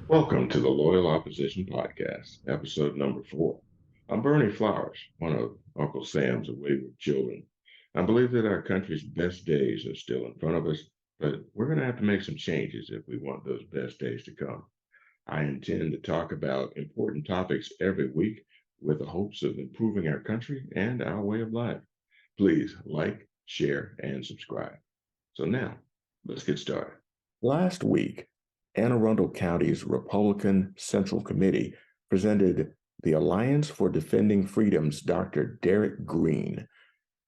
Welcome to the Loyal Opposition Podcast, episode number 4. I'm Bernie Flowers, one of Uncle Sam's wayward children. I believe that our country's best days are still in front of us, but we're going to have to make some changes if we want those best days to come. I intend to talk about important topics every week with the hopes of improving our country and our way of life. Please like, share, and subscribe. So now, let's get started. Last week, Anne Arundel County's Republican Central Committee presented the Alliance for Defending Freedom's Dr. Derek Greene.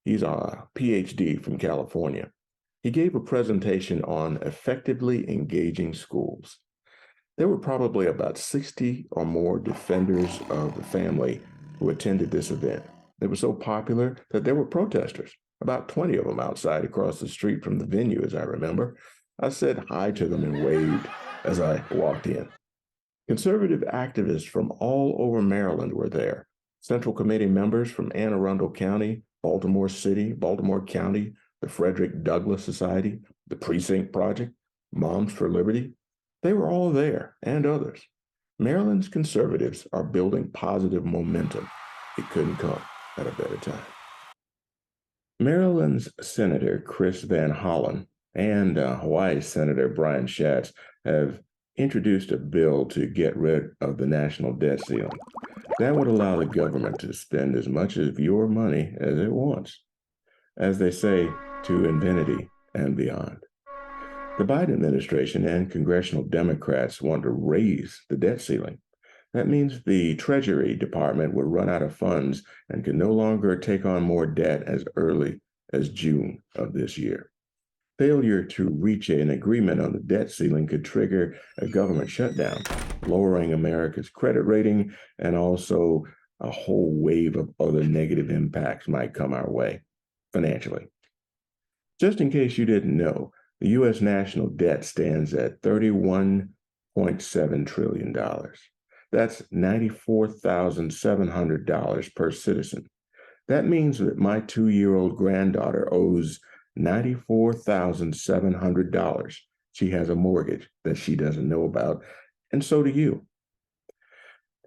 He's a PhD from California. He gave a presentation on effectively engaging schools. There were probably about 60 or more defenders of the family who attended this event. It was so popular that there were protesters, about 20 of them outside across the street from the venue, as I remember. I said hi to them and waved as I walked in. Conservative activists from all over Maryland were there. Central Committee members from Anne Arundel County, Baltimore City, Baltimore County, the Frederick Douglass Society, the Precinct Project, Moms for Liberty. They were all there, and others. Maryland's conservatives are building positive momentum. It couldn't come at a better time. Maryland's Senator Chris Van Hollen and Hawaii's Senator Brian Schatz have introduced a bill to get rid of the national debt ceiling. That would allow the government to spend as much of your money as it wants, as they say, to infinity and beyond. The Biden administration and congressional Democrats want to raise the debt ceiling. That means the Treasury Department would run out of funds and can no longer take on more debt as early as June of this year. Failure to reach an agreement on the debt ceiling could trigger a government shutdown, lowering America's credit rating, and also a whole wave of other negative impacts might come our way financially. Just in case you didn't know, the U.S. national debt stands at $31.7 trillion. That's $94,700 per citizen. That means that my 2-year-old granddaughter owes $94,700. She has a mortgage that she doesn't know about, and so do you.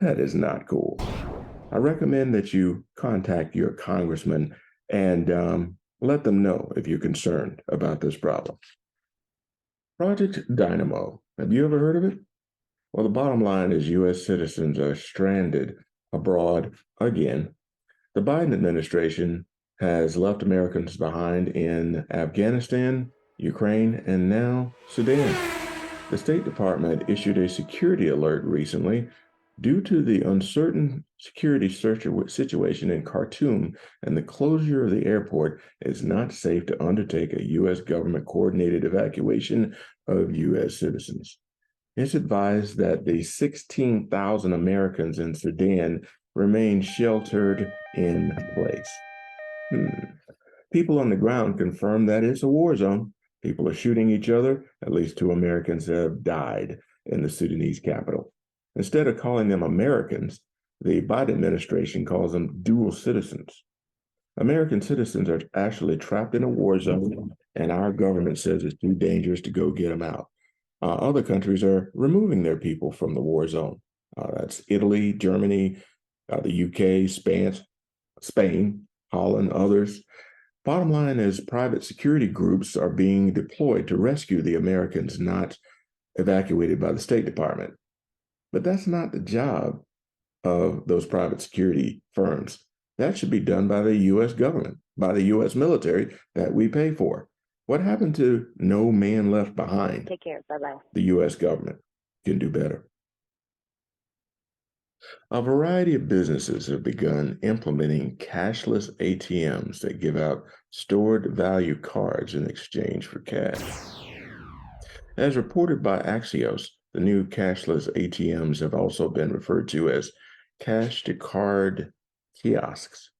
That is not cool. I recommend that you contact your congressman and let them know if you're concerned about this problem. Project Dynamo. Have you ever heard of it? Well, the bottom line is U.S. citizens are stranded abroad again. The Biden administration has left Americans behind in Afghanistan, Ukraine, and now Sudan. The State Department issued a security alert recently due to the uncertain security situation in Khartoum and the closure of the airport. It's not safe to undertake a U.S. government coordinated evacuation of U.S. citizens. It's advised that the 16,000 Americans in Sudan remain sheltered in place. People on the ground confirm that it's a war zone. People are shooting each other. At least 2 Americans have died in the Sudanese capital. Instead of calling them Americans, the Biden administration calls them dual citizens. American citizens are actually trapped in a war zone, and our government says it's too dangerous to go get them out. Other countries are removing their people from the war zone. That's Italy, Germany, the UK, Spain, Holland, others. Bottom line is private security groups are being deployed to rescue the Americans not evacuated by the State Department. But that's not the job of those private security firms. That should be done by the U.S. government, by the U.S. military that we pay for. What happened to no man left behind? Take care. Bye-bye. The U.S. government can do better. A variety of businesses have begun implementing cashless ATMs that give out stored value cards in exchange for cash. As reported by Axios, the new cashless ATMs have also been referred to as cash-to-card kiosks.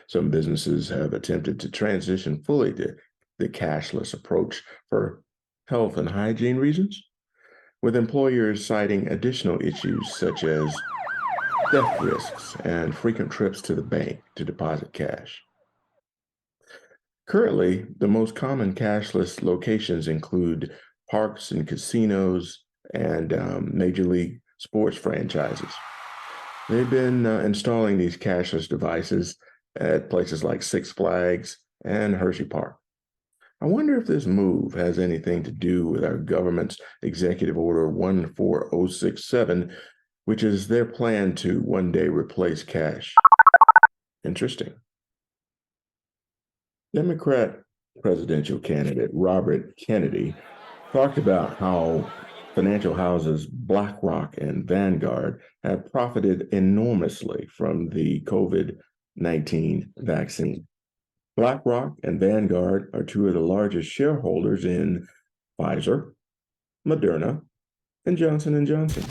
Some businesses have attempted to transition fully to the cashless approach for health and hygiene reasons, with employers citing additional issues such as theft risks and frequent trips to the bank to deposit cash. Currently, the most common cashless locations include parks and casinos, and Major League sports franchises. They've been installing these cashless devices at places like Six Flags and Hershey Park. I wonder if this move has anything to do with our government's Executive Order 14067, which is their plan to one day replace cash. Interesting. Democrat presidential candidate Robert Kennedy talked about how financial houses BlackRock and Vanguard have profited enormously from the COVID-19 vaccine. BlackRock and Vanguard are two of the largest shareholders in Pfizer, Moderna, and Johnson & Johnson.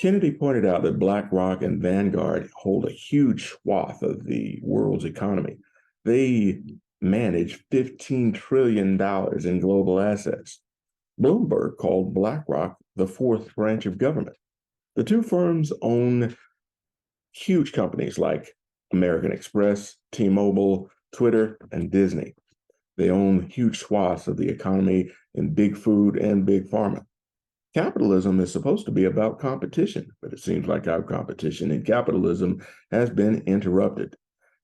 Kennedy pointed out that BlackRock and Vanguard hold a huge swath of the world's economy. They manage $15 trillion in global assets. Bloomberg called BlackRock the fourth branch of government. The two firms own huge companies like American Express, T-Mobile, Twitter, and Disney. They own huge swaths of the economy in big food and big pharma. Capitalism is supposed to be about competition, but it seems like our competition in capitalism has been interrupted.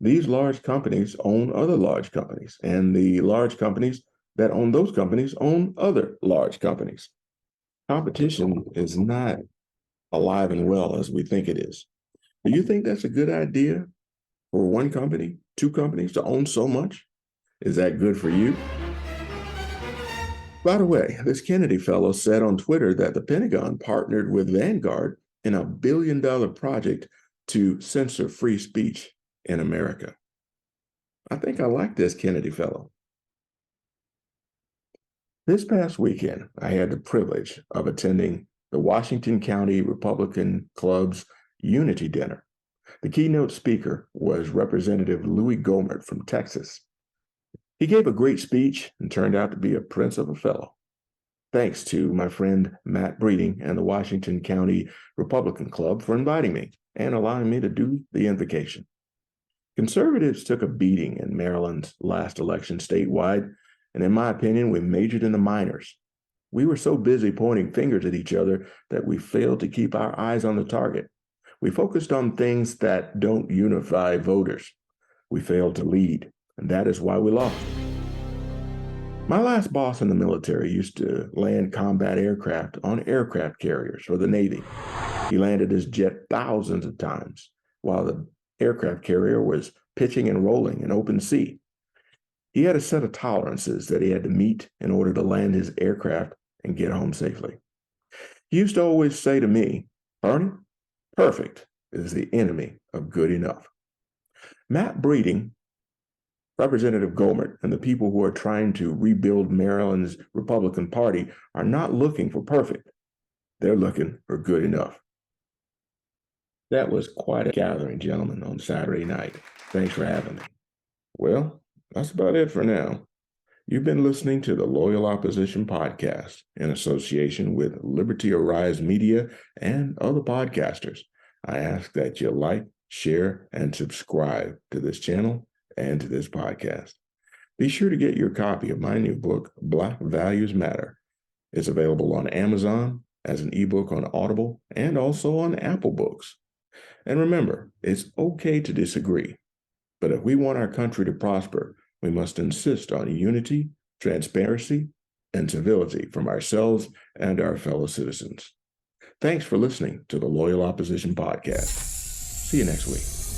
These large companies own other large companies, and the large companies that own those companies own other large companies. Competition is not alive and well as we think it is. Do you think that's a good idea for one company, two companies to own so much? Is that good for you? By the way, this Kennedy fellow said on Twitter that the Pentagon partnered with Vanguard in a $1 billion project to censor free speech in America. I think I like this Kennedy fellow. This past weekend, I had the privilege of attending the Washington County Republican Club's Unity Dinner. The keynote speaker was Representative Louis Gohmert from Texas. He gave a great speech and turned out to be a prince of a fellow. Thanks to my friend Matt Breeding and the Washington County Republican Club for inviting me and allowing me to do the invocation. Conservatives took a beating in Maryland's last election statewide, and in my opinion, we majored in the minors. We were so busy pointing fingers at each other that we failed to keep our eyes on the target. We focused on things that don't unify voters. We failed to lead, and that is why we lost. My last boss in the military used to land combat aircraft on aircraft carriers for the Navy. He landed his jet thousands of times while the aircraft carrier was pitching and rolling in open sea. He had a set of tolerances that he had to meet in order to land his aircraft and get home safely. He used to always say to me, "Bernie, perfect is the enemy of good enough." Matt Breeding, Representative Gohmert, and the people who are trying to rebuild Maryland's Republican Party are not looking for perfect. They're looking for good enough. That was quite a gathering, gentlemen, on Saturday night. Thanks for having me. Well, that's about it for now. You've been listening to the Loyal Opposition Podcast in association with Liberty Arise Media and other podcasters. I ask that you like, share, and subscribe to this channel and to this podcast. Be sure to get your copy of my new book, Black Values Matter. It's available on Amazon, as an ebook on Audible, and also on Apple Books. And remember, it's okay to disagree, but if we want our country to prosper, we must insist on unity, transparency, and civility from ourselves and our fellow citizens. Thanks for listening to the Loyal Opposition Podcast. See you next week.